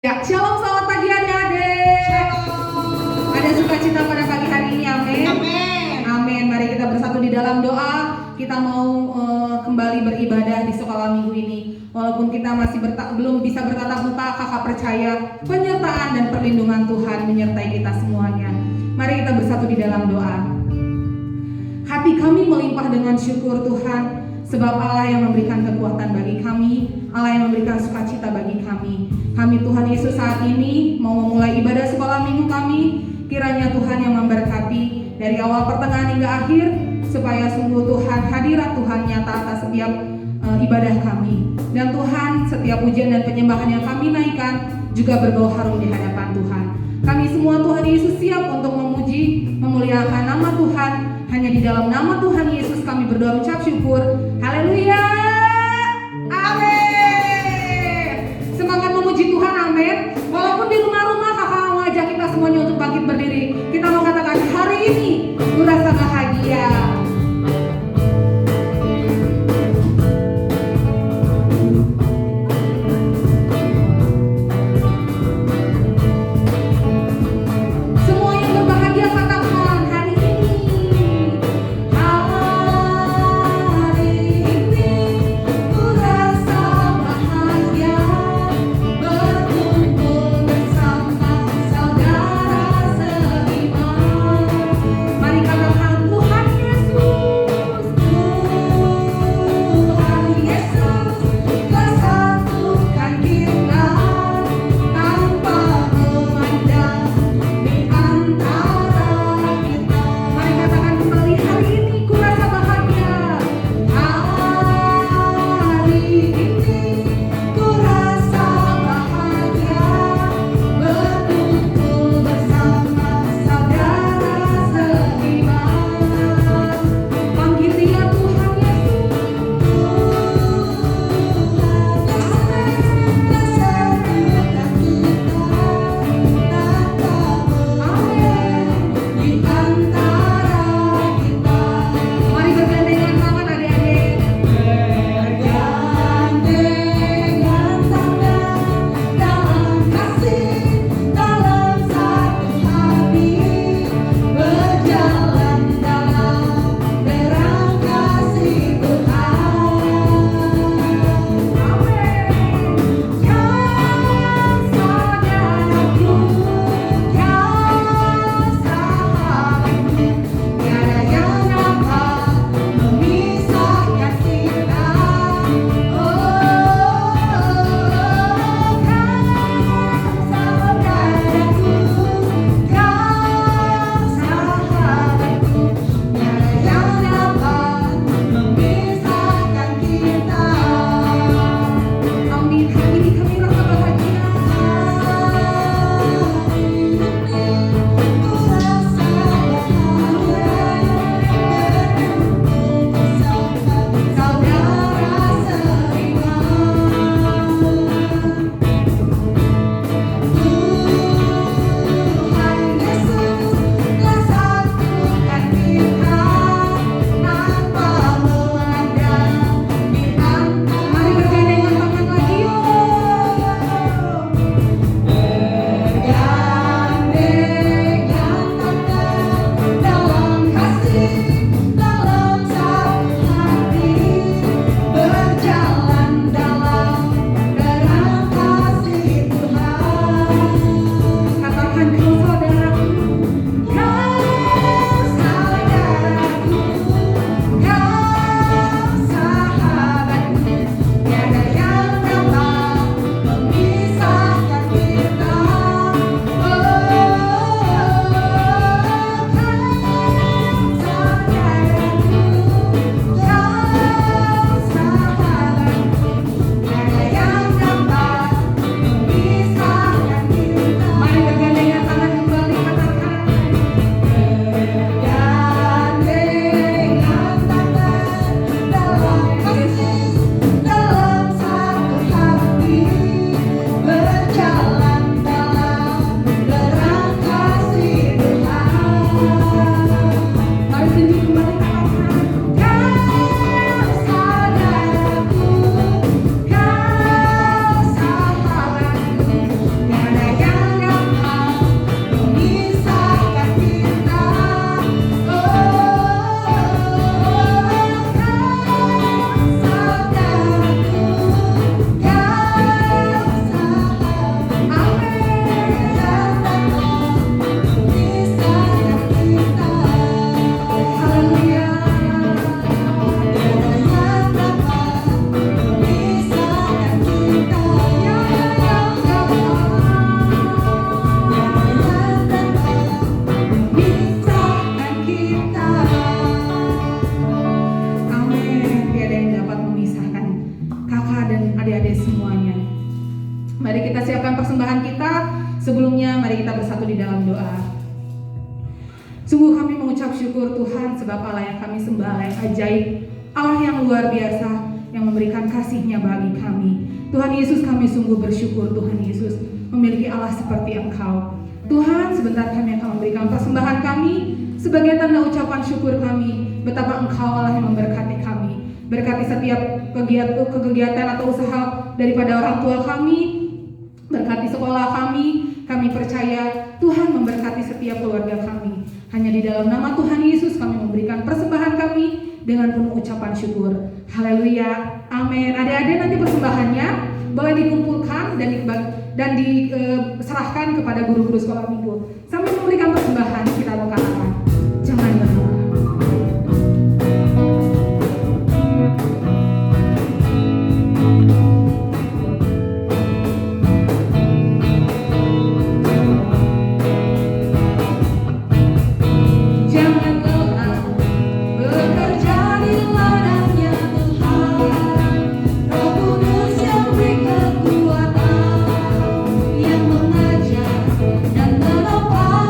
Ya, shalom, selamat pagi adik-adik. Shalom. Ada sukacita pada pagi hari ini, amin. Amin. Amin. Mari kita bersatu di dalam doa. Kita mau kembali beribadah di sekolah minggu ini. Walaupun kita masih belum bisa bertatap muka, kakak percaya penyertaan dan perlindungan Tuhan menyertai kita semuanya. Mari kita bersatu di dalam doa. Hati kami melimpah dengan syukur Tuhan, sebab Allah yang memberikan kekuatan bagi kami, Allah yang memberikan sukacita bagi kami. Kami Tuhan Yesus saat ini mau memulai ibadah sekolah minggu kami. Kiranya Tuhan yang memberkati dari awal pertengahan hingga akhir, supaya sungguh Tuhan, hadirat Tuhan nyata atas setiap ibadah kami. Dan Tuhan, setiap pujian dan penyembahan yang kami naikkan juga berbau harum di hadapan Tuhan. Kami semua Tuhan Yesus siap untuk memuji, memuliakan nama Tuhan. Hanya di dalam nama Tuhan Yesus kami berdoa mengucap syukur. Haleluya. Amin. Semangat memuji Tuhan, amin. Walaupun di rumah-rumah, kakak mau ajak kita semuanya untuk bangkit berdiri. Kita mau katakan, hari ini ku rasa bahagia. Semua yang berbahagia katakan, hari ini. Hari ini sebelumnya, mari kita bersatu di dalam doa. Sungguh kami mengucap syukur Tuhan, sebab Allah yang kami sembah, Allah yang ajaib, Allah yang luar biasa, yang memberikan kasih-Nya bagi kami. Tuhan Yesus, kami sungguh bersyukur Tuhan Yesus memiliki Allah seperti Engkau. Tuhan, sebentar kami akan memberikan persembahan kami sebagai tanda ucapan syukur kami betapa Engkau Allah yang memberkati kami. Berkati setiap kegiatan atau usaha daripada orang tua kami, berkati sekolah kami. Kami percaya Tuhan memberkati setiap keluarga kami. Hanya di dalam nama Tuhan Yesus kami memberikan persembahan kami dengan penuh ucapan syukur. Haleluya, amin. Adik-adik, nanti persembahannya boleh dikumpulkan dan diserahkan kepada guru-guru sekolah minggu. Sambil memberikan persembahan, kita doakan. Jangan berdoa. Yang mengajar dan menopang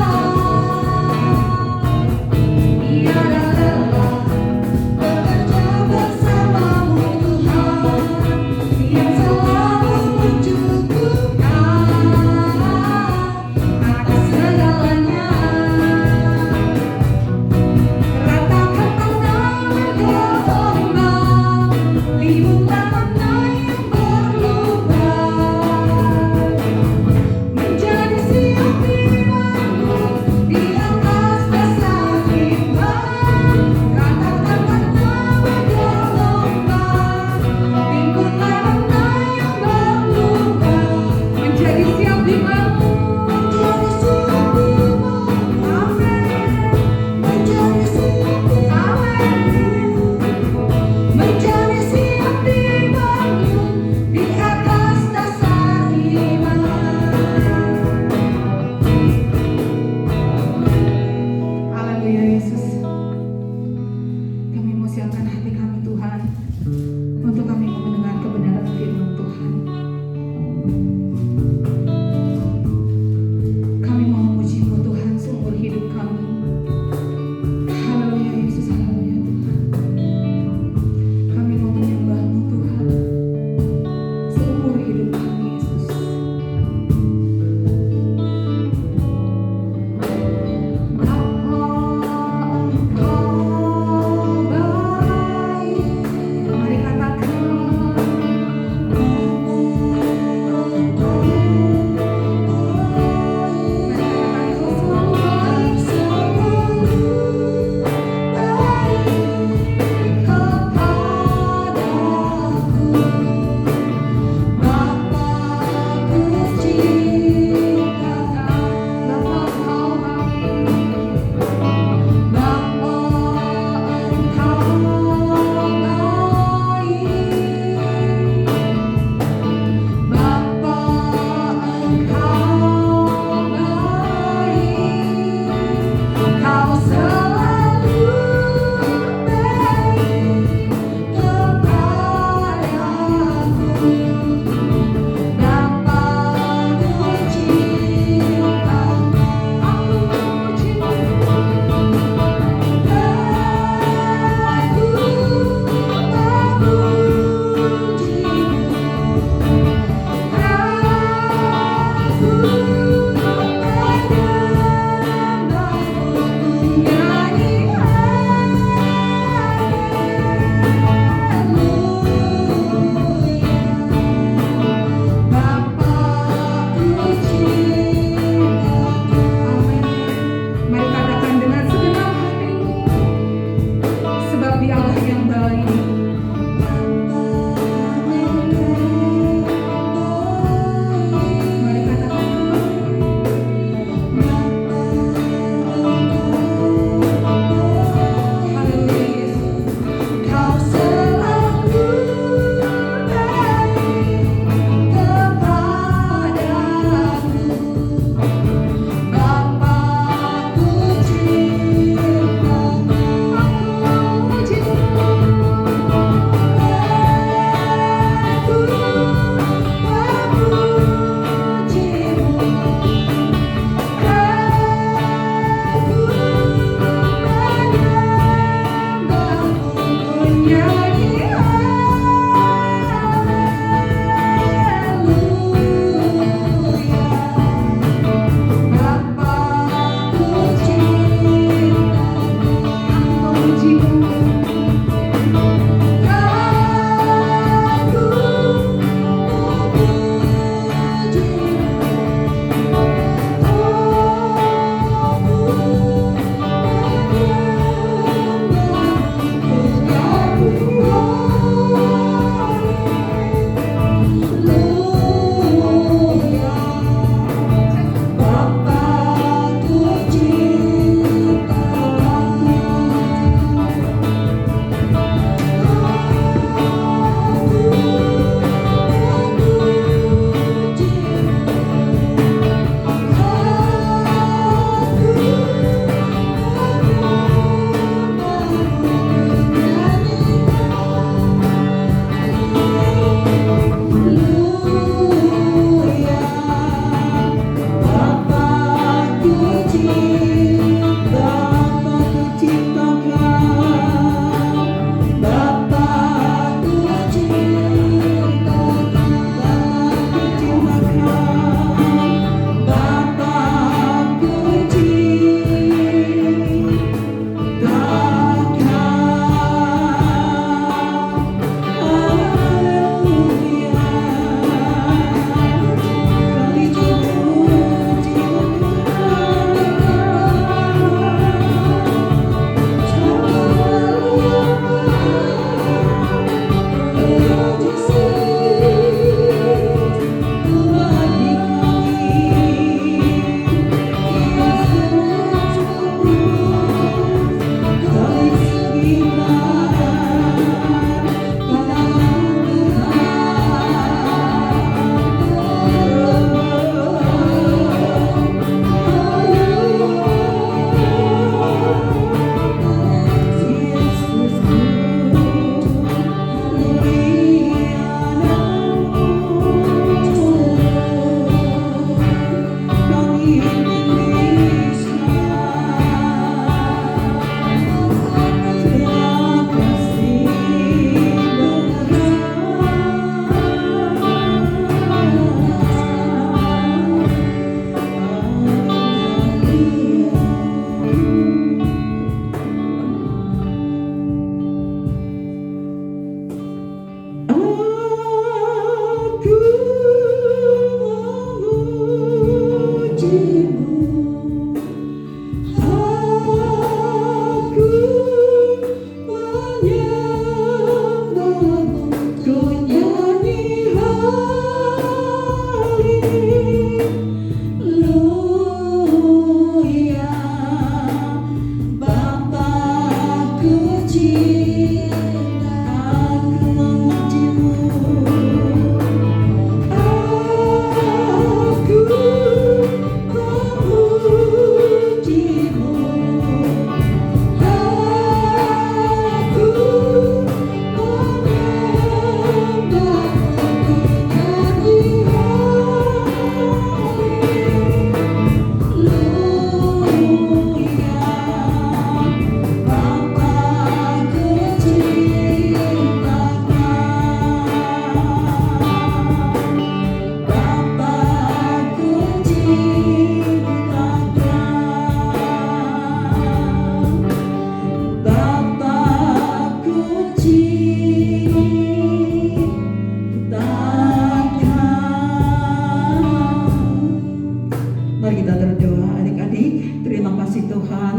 Mari kita berdoa adik-adik. Terima kasih Tuhan,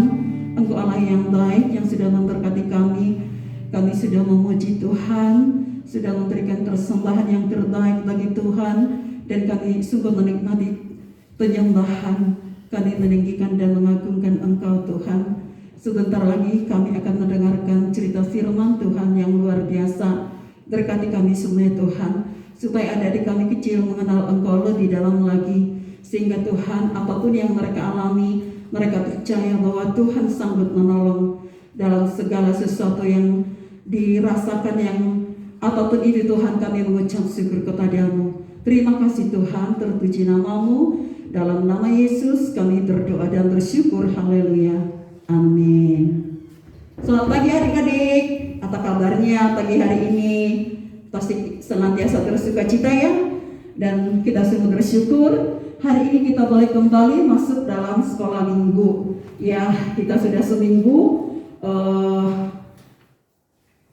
Engkau Allah yang baik yang sudah memberkati kami. Kami sudah memuji Tuhan, sudah memberikan persembahan yang terbaik bagi Tuhan, dan kami sungguh menikmati penyembahan. Kami meninggikan dan mengagungkan Engkau Tuhan. Sebentar lagi kami akan mendengarkan cerita firman Tuhan yang luar biasa. Berkati kami semua Tuhan, supaya adik-adik kami kecil mengenal Engkau lebih dalam lagi, sehingga Tuhan apapun yang mereka alami, mereka percaya bahwa Tuhan sanggup menolong dalam segala sesuatu yang dirasakan yang apapun itu. Tuhan, kami mengucap syukur kepadamu. Terima kasih Tuhan, terpuji namamu. Dalam nama Yesus kami berdoa dan bersyukur. Haleluya. Amin. Selamat pagi adik-adik. Apa kabarnya pagi hari ini? Pasti senantiasa bersukacita ya. Dan kita sungguh bersyukur hari ini kita boleh kembali masuk dalam sekolah minggu. Ya, kita sudah seminggu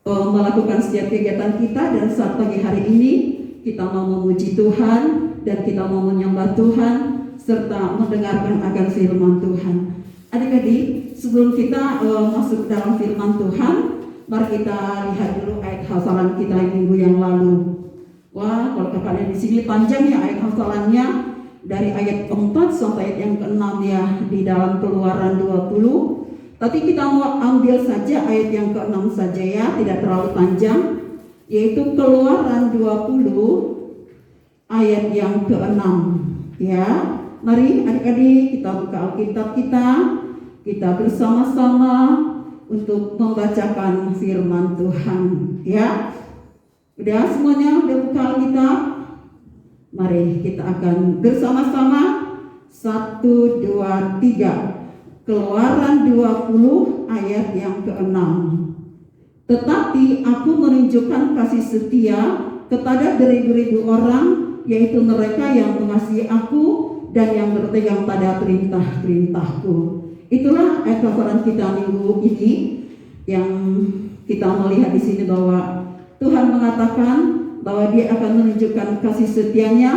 melakukan setiap kegiatan kita, dan saat pagi hari ini kita mau memuji Tuhan dan kita mau menyembah Tuhan serta mendengarkan akan firman Tuhan. Adik-adik, sebelum kita masuk dalam firman Tuhan, mari kita lihat dulu ayat hafalan kita minggu yang lalu. Wah, kalau kalian di sini panjang ya ayat hafalannya, dari ayat 4 sampai ayat yang ke-6 ya, di dalam Keluaran 20. Tapi kita mau ambil saja ayat yang ke-6 saja ya, tidak terlalu panjang, yaitu Keluaran 20 ayat yang ke-6 ya. Mari adik-adik kita buka Alkitab kita bersama-sama untuk membacakan firman Tuhan ya. Udah semuanya udah buka Alkitab? Mari kita akan bersama-sama 1, 2, 3. Keluaran 20 ayat yang ke-6. Tetapi aku menunjukkan kasih setia kepada beribu-ribu orang, yaitu mereka yang mengasihi aku dan yang berpegang pada perintah-perintahku. Itulah ayat hafalan kita minggu ini, yang kita melihat di sini bahwa Tuhan mengatakan bahwa Dia akan menunjukkan kasih setianya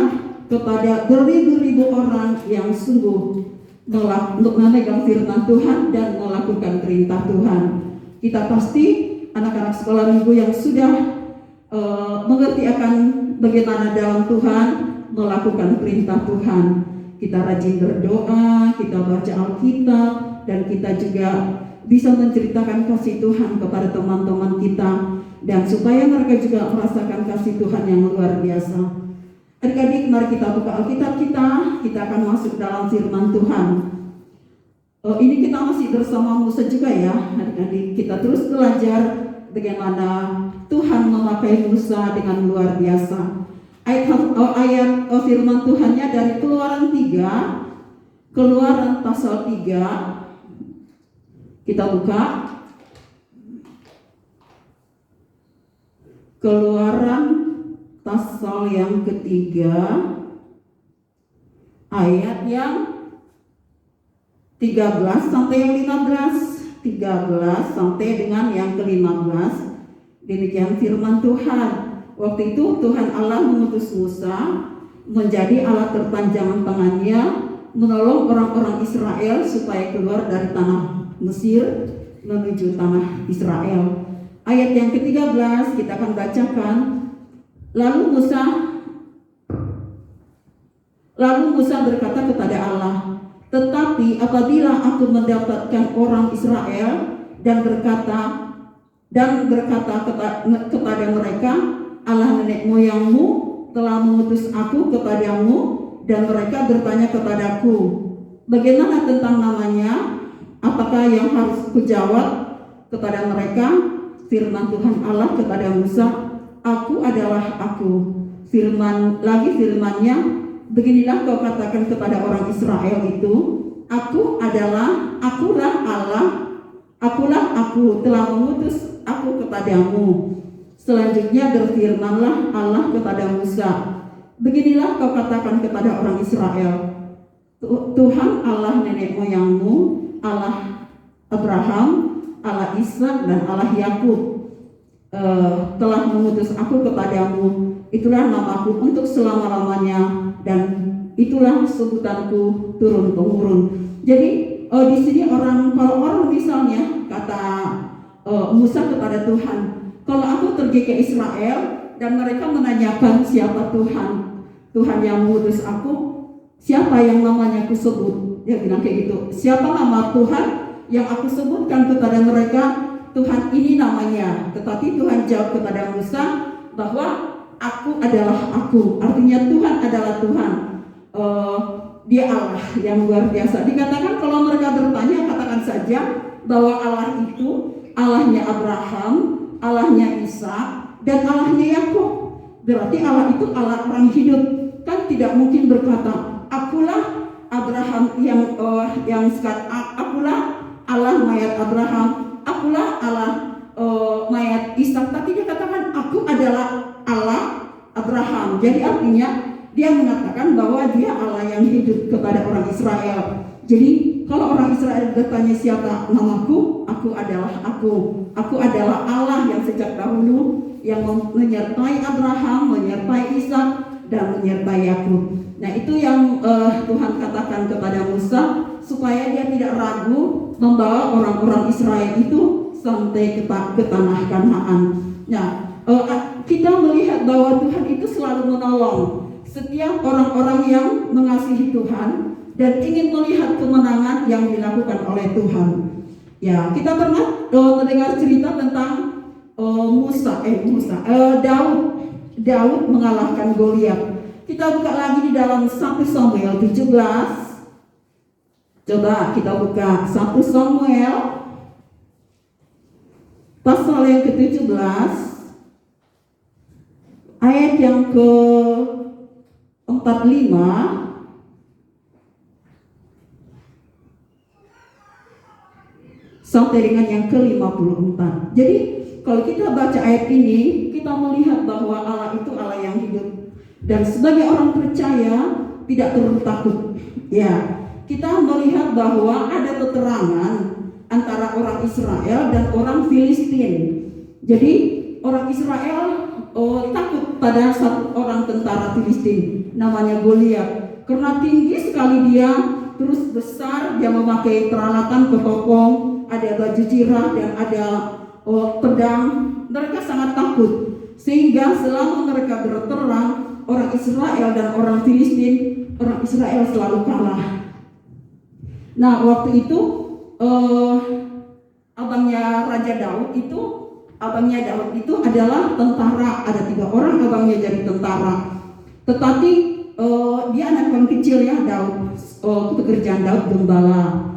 kepada beribu-ribu orang yang sungguh memegang firman Tuhan dan melakukan perintah Tuhan. Kita pasti anak-anak sekolah minggu yang sudah mengerti akan bagaimana dalam Tuhan melakukan perintah Tuhan. Kita rajin berdoa, kita baca Alkitab, dan kita juga bisa menceritakan kasih Tuhan kepada teman-teman kita, dan supaya mereka juga merasakan kasih Tuhan yang luar biasa. Adik-adik, mari kita buka Alkitab kita akan masuk dalam firman Tuhan. Ini kita masih bersama Musa juga ya, adik-adik. Kita terus belajar bagaimana Tuhan memakai Musa dengan luar biasa. Ayat firman Tuhannya dari Keluaran 3, Keluaran pasal 3. Kita buka Keluaran pasal yang ketiga, ayat yang 13 sampai yang 15. 13 sampai dengan yang ke-15. Demikian firman Tuhan. Waktu itu Tuhan Allah mengutus Musa menjadi alat perpanjangan tangannya, menolong orang-orang Israel supaya keluar dari tanah Mesir menuju tanah Israel. Ayat yang ke-13 kita akan bacakan. Lalu Musa berkata kepada Allah, tetapi apabila aku mendapatkan orang Israel dan berkata kepada mereka, Allah nenek moyangmu telah mengutus aku kepadamu, dan mereka bertanya kepadaku, bagaimana tentang namanya? Apakah yang harus kujawab kepada mereka? Firman Tuhan Allah kepada Musa, aku adalah aku. Firmannya, beginilah kau katakan kepada orang Israel itu, akulah Allah, akulah aku telah mengutus aku kepadamu. Selanjutnya berfirmanlah Allah kepada Musa, beginilah kau katakan kepada orang Israel, Tuhan Allah nenek moyangmu, Allah Abraham, Allah Ishak dan Allah Yakub telah mengutus aku kepadamu itulah namaku untuk selama-lamanya dan itulah sebutanku turun temurun. Jadi di sini kalau orang misalnya kata Musa kepada Tuhan, kalau aku pergi ke Israel dan mereka menanyakan siapa Tuhan yang mengutus aku, siapa yang namanya aku sebut? Dia bilang kayak gitu. Siapa nama Tuhan yang aku sebutkan kepada mereka? Tuhan ini namanya. Tetapi Tuhan jawab kepada Musa bahwa aku adalah aku. Artinya Tuhan adalah Tuhan. Dia Allah yang luar biasa. Dikatakan kalau mereka bertanya, katakan saja bahwa Allah itu Allahnya Abraham, Allahnya Ishak, dan Allahnya Yakub. Berarti Allah itu Allah orang hidup. Kan tidak mungkin berkata, akulah Abraham yang sekarang, akulah Allah mayat Abraham, akulah Allah mayat Ishak. Tapi dia katakan aku adalah Allah Abraham. Jadi artinya dia mengatakan bahwa dia Allah yang hidup kepada orang Israel. Jadi kalau orang Israel bertanya siapa namaku, aku adalah aku. Aku adalah Allah yang sejak dahulu yang menyertai Abraham, menyertai Ishak, dan menyertai Yakub. Nah itu yang Tuhan katakan kepada Musa supaya dia tidak ragu membawa orang-orang Israel itu sampai ke tanah Kanaan. Nah kita melihat bahwa Tuhan itu selalu menolong setiap orang-orang yang mengasihi Tuhan dan ingin melihat kemenangan yang dilakukan oleh Tuhan. Ya, kita pernah mendengar cerita tentang Daud mengalahkan Goliat. Kita buka lagi di dalam 1 Samuel 17. Coba kita buka 1 Samuel pasal yang ke-17 ayat yang ke-45 sampai dengan yang ke-54. Jadi kalau kita baca ayat ini, kita melihat bahwa Allah itu Allah yang hidup. Dan sebagai orang percaya tidak perlu takut. Ya, kita melihat bahwa ada keterangan antara orang Israel dan orang Filistin. Jadi orang Israel takut pada satu orang tentara Filistin namanya Goliat. Karena tinggi sekali dia, terus besar, dia memakai peralatan ketopong, ada baju zirah dan ada pedang. Mereka sangat takut, sehingga selama mereka berperang, orang Israel dan orang Filistin, orang Israel selalu kalah. Nah waktu itu abangnya Daud itu adalah tentara. Ada 3 orang abangnya jadi tentara. Tetapi dia anak yang kecil ya Daud. Pekerjaan Daud gembala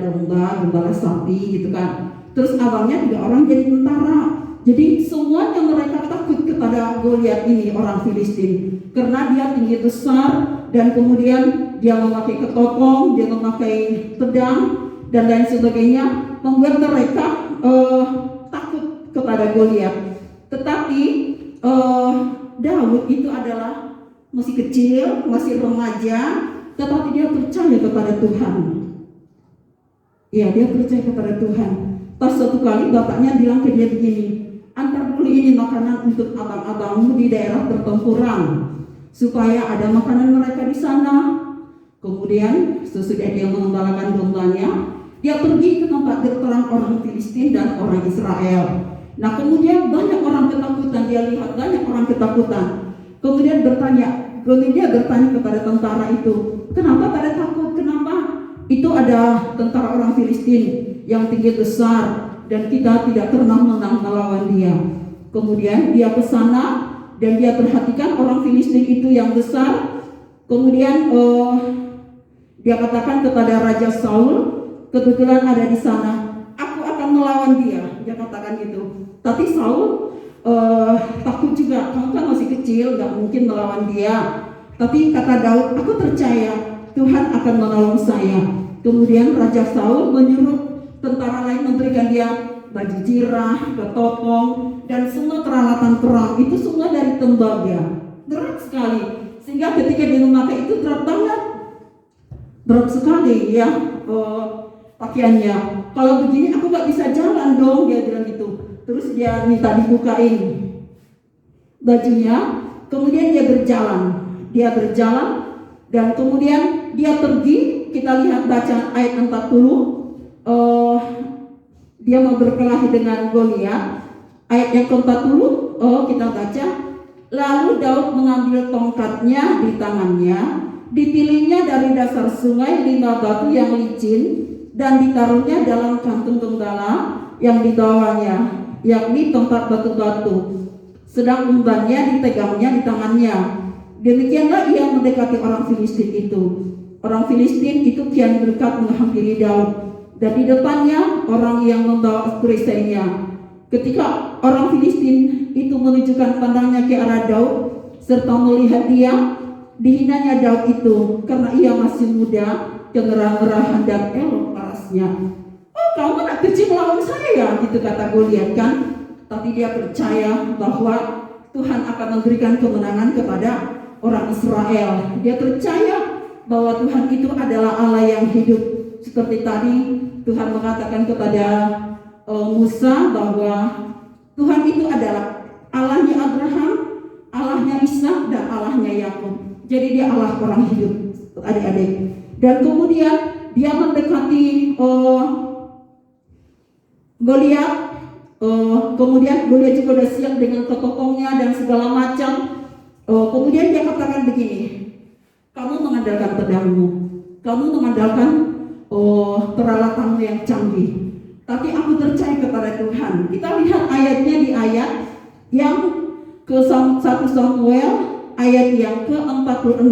domba, gembala sapi gitu kan. Terus abangnya 3 orang jadi tentara. Jadi semuanya mereka takut kepada Goliat ini, orang Filistin, karena dia tinggi besar dan kemudian dia memakai ketopong, dia memakai pedang dan lain sebagainya, membuat mereka takut kepada Goliat. Tetapi Daud itu adalah masih kecil, masih remaja, tetapi dia percaya kepada Tuhan. Ya, dia percaya kepada Tuhan. Pas suatu kali bapaknya bilang ke dia begini, antar dulu ini makanan untuk abang-abangmu di daerah pertempuran, supaya ada makanan mereka di sana. Kemudian sesudah dia mengembalakan dombanya, dia pergi ke tempat berperang orang Filistin dan orang Israel. Nah kemudian banyak orang ketakutan, dia lihat banyak orang ketakutan. Kemudian dia bertanya kepada tentara itu, kenapa pada takut? Kenapa? Itu ada tentara orang Filistin yang tinggi besar dan kita tidak pernah menang melawan dia. Kemudian dia ke sana dan dia perhatikan orang Filistin itu yang besar. Kemudian dia katakan kepada Raja Saul, kebetulan ada di sana, aku akan melawan dia. Dia katakan gitu. Tapi Saul takut juga, kamu kan masih kecil, gak mungkin melawan dia. Tapi kata Daud, aku percaya Tuhan akan menolong saya. Kemudian Raja Saul menyuruh tentara lain memberikan dia baju zirah, ketopong, dan semua peralatan perang. Itu semua dari tembaga, berat sekali. Sehingga ketika dia memakai itu berat banget, berat sekali ya pakaiannya. Kalau begini aku gak bisa jalan dong, dia bilang gitu. Terus dia minta dibukain bajunya. kemudian dia berjalan dan kemudian dia pergi. Kita lihat baca ayat 40, dia mau berkelahi dengan Goliat. Ayat yang ke-40, kita baca, lalu Daud mengambil tongkatnya di tangannya, dipilihnya dari dasar sungai 5 batu yang licin dan ditaruhnya dalam kantung gembala yang dibawanya, yakni tongkat batu-batu, sedang umbannya dipegangnya di tangannya. Demikianlah ia mendekati orang Filistin itu. Orang Filistin itu kian dekat menghampiri Daud, dan di depannya orang yang membawa perisainya. Ketika orang Filistin itu menunjukkan pandangnya ke arah Daud serta melihat dia, dihinanya Daud itu karena ia masih muda, kemerah-merahan dan elok parasnya. Oh, kamu anak kecil melawan saya, gitu kata Goliat kan. Tapi dia percaya bahwa Tuhan akan memberikan kemenangan kepada orang Israel. Dia percaya bahwa Tuhan itu adalah Allah yang hidup. Seperti tadi Tuhan mengatakan kepada Musa bahwa Tuhan itu adalah Allahnya Abraham, Allahnya Ishak, dan Allahnya Yakub. Jadi dia Allah orang hidup, adik-adik. Dan kemudian dia mendekati Goliat. Kemudian Goliat juga sudah siap dengan ketopongnya dan segala macam. Kemudian dia katakan begini, kamu mengandalkan pedangmu, kamu mengandalkan peralatanmu yang canggih, tapi aku percaya kepada Tuhan. Kita lihat ayatnya di ayat yang ke-1 Samuel ayat yang ke-46.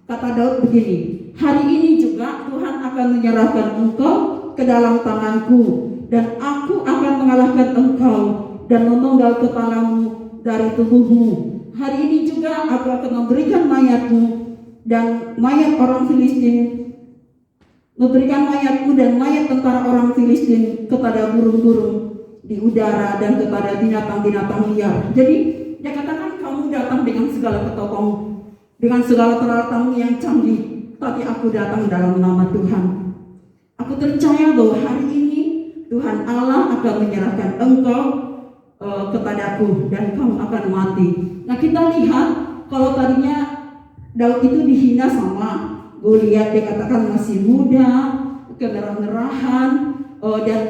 Kata Daud begini, hari ini juga Tuhan akan menyerahkan engkau ke dalam tanganku, dan aku akan mengalahkan engkau dan memenggal kepalamu dari tubuhmu. Hari ini juga aku akan memberikan mayatmu dan mayat orang Filistin, memberikan mayatmu dan mayat tentara orang Filistin kepada burung-burung di udara dan kepada binatang-binatang liar. Jadi dia katakan, kamu datang dengan segala ketopong, dengan segala peralatanmu yang canggih, tapi aku datang dalam nama Tuhan. Aku percaya bahwa hari ini Tuhan Allah akan menyerahkan engkau kepadaku dan kamu akan mati. Nah, kita lihat kalau tadinya Daud itu dihina sama Goliat, dia katakan masih muda, kemerah-merahan, dan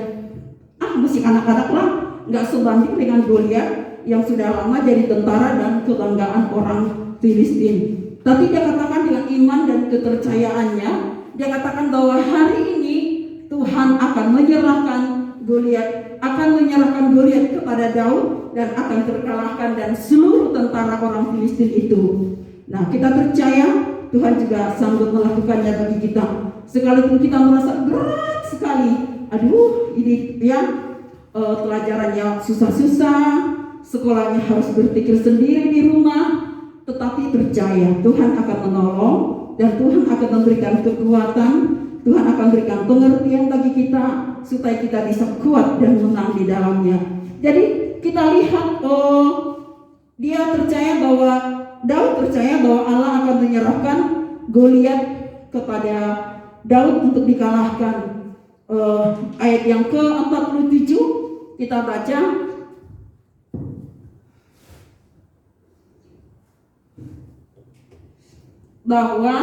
masih anak-anak lah, nggak sebanding dengan Goliat yang sudah lama jadi tentara dan kebanggaan orang Filistin. Tapi dia katakan dengan iman dan kepercayaannya, dia katakan bahwa hari ini Tuhan akan menyerahkan Goliat kepada Daud dan akan terkalahkan dan seluruh tentara orang Filistin itu. Nah, kita percaya Tuhan juga sanggup melakukannya bagi kita. Sekalipun kita merasa berat sekali, ini ya pelajarannya susah-susah, sekolahnya harus berpikir sendiri di rumah, tetapi percaya Tuhan akan menolong dan Tuhan akan memberikan kekuatan. Tuhan akan berikan pengertian bagi kita supaya kita bisa kuat dan menang di dalamnya. Jadi kita lihat dia percaya bahwa Daud percaya bahwa Allah akan menyerahkan Goliat kepada Daud untuk dikalahkan. Ayat yang ke-47 kita baca, bahwa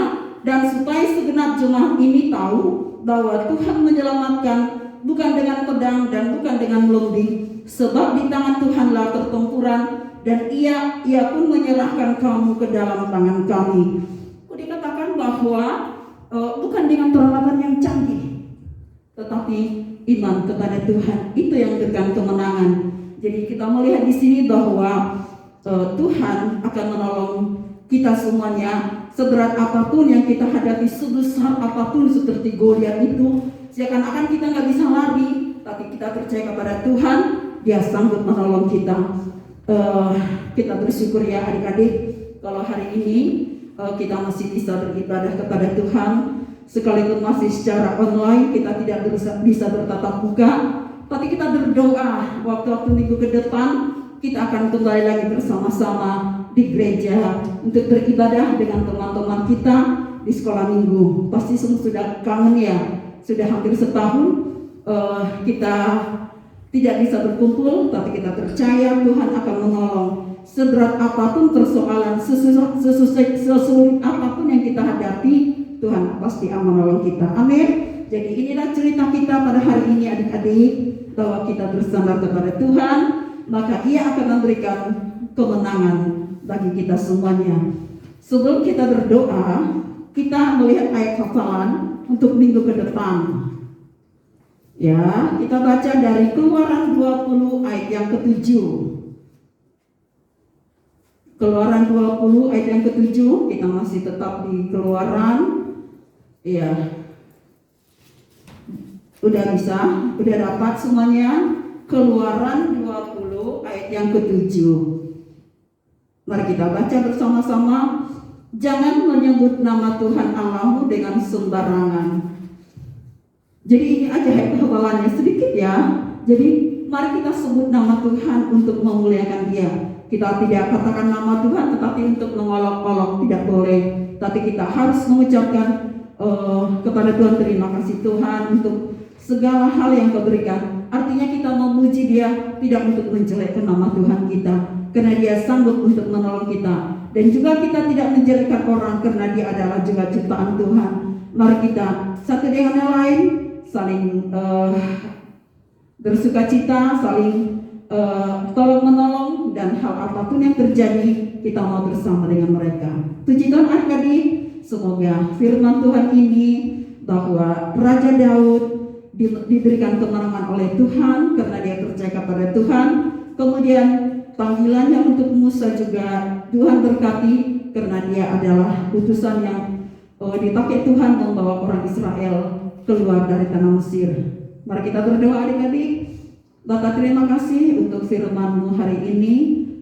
dan supaya segenap jemaat ini tahu bahwa Tuhan menyelamatkan bukan dengan pedang dan bukan dengan melembing, sebab di tangan Tuhanlah pertempuran dan ia pun menyerahkan kamu ke dalam tangan kami. Dikatakan bahwa bukan dengan peralatan yang canggih, tetapi iman kepada Tuhan itu yang memberikan kemenangan. Jadi kita melihat di sini bahwa Tuhan akan menolong kita semuanya. Seberat apapun yang kita hadapi, sebesar apapun seperti Goliat itu, seakan-akan kita nggak bisa lari, tapi kita percaya kepada Tuhan, Dia sanggup menolong kita. Kita bersyukur ya adik-adik, kalau hari ini kita masih bisa beribadah kepada Tuhan, sekalipun masih secara online, kita tidak bisa bertatap muka, tapi kita berdoa waktu-waktu minggu ke depan kita akan kembali lagi bersama-sama di gereja untuk beribadah dengan teman-teman kita di sekolah minggu. Pasti semua sudah kangen ya, sudah hampir setahun kita tidak bisa berkumpul, tapi kita percaya Tuhan akan menolong Seberat apapun persoalan, sesulit apapun yang kita hadapi, Tuhan pasti akan menolong kita. Amin. Jadi inilah cerita kita pada hari ini adik-adik, bahwa kita bersandar kepada Tuhan, maka Ia akan memberikan kemenangan bagi kita semuanya. Sebelum kita berdoa, kita melihat ayat hafalan untuk minggu ke depan. Ya, kita baca dari Keluaran 20 ayat yang ke-7. Keluaran 20 ayat yang ke-7, kita masih tetap di Keluaran. Ya. Udah bisa? Udah dapat semuanya? Keluaran 20 ayat yang ke-7. Mari kita baca bersama-sama. Jangan menyebut nama Tuhan Allahmu dengan sembarangan. Jadi ini aja ayat hafalannya sedikit ya. Jadi mari kita sebut nama Tuhan untuk memuliakan Dia. Kita tidak katakan nama Tuhan tetapi untuk mengolok-olok, tidak boleh. Tapi kita harus mengucapkan kepada Tuhan, terima kasih Tuhan untuk segala hal yang Kau berikan. Artinya kita memuji Dia tidak untuk menjelekkan nama Tuhan kita, karena Dia sanggup untuk menolong kita. Dan juga kita tidak menjelekkan orang karena Dia adalah juga ciptaan Tuhan. Mari kita satu dengan yang lain saling bersukacita, saling tolong menolong, dan hal apapun yang terjadi kita mau bersama dengan mereka. Puji Tuhan adik-adik, semoga firman Tuhan ini bahwa Raja Daud diberikan kemenangan oleh Tuhan karena dia percaya kepada Tuhan. Kemudian panggilannya untuk Musa juga Tuhan berkati karena dia adalah utusan yang dipakai Tuhan membawa orang Israel keluar dari tanah Mesir. Mari kita berdoa adik-adik. Bapak, terima kasih untuk firman-Mu hari ini,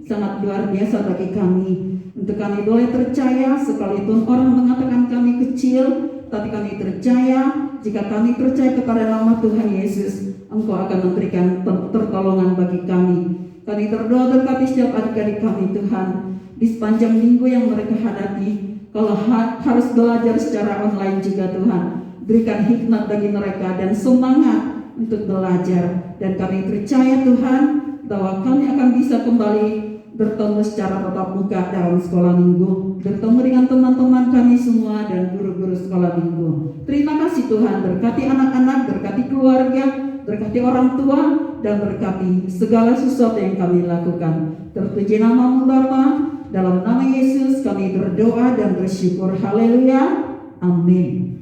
sangat luar biasa bagi kami. Untuk kami boleh percaya, sekalipun orang mengatakan kami kecil, tapi kami percaya, jika kami percaya kepada nama Tuhan Yesus, Engkau akan memberikan pertolongan bagi kami. Kami berdoa berkati setiap adik-adik kami Tuhan, di sepanjang minggu yang mereka hadapi. Kalau harus belajar secara online juga Tuhan, berikan hikmat bagi mereka dan semangat untuk belajar. Dan kami percaya Tuhan bahwa kami akan bisa kembali bertemu secara tatap muka dalam sekolah minggu, bertemu dengan teman-teman kami semua dan guru-guru sekolah minggu. Terima kasih Tuhan, berkati anak-anak, berkati keluarga, berkati orang tua, dan berkati segala sesuatu yang kami lakukan. Terpuji nama-Mu Bapa, dalam nama Yesus kami berdoa dan bersyukur. Haleluya, amin.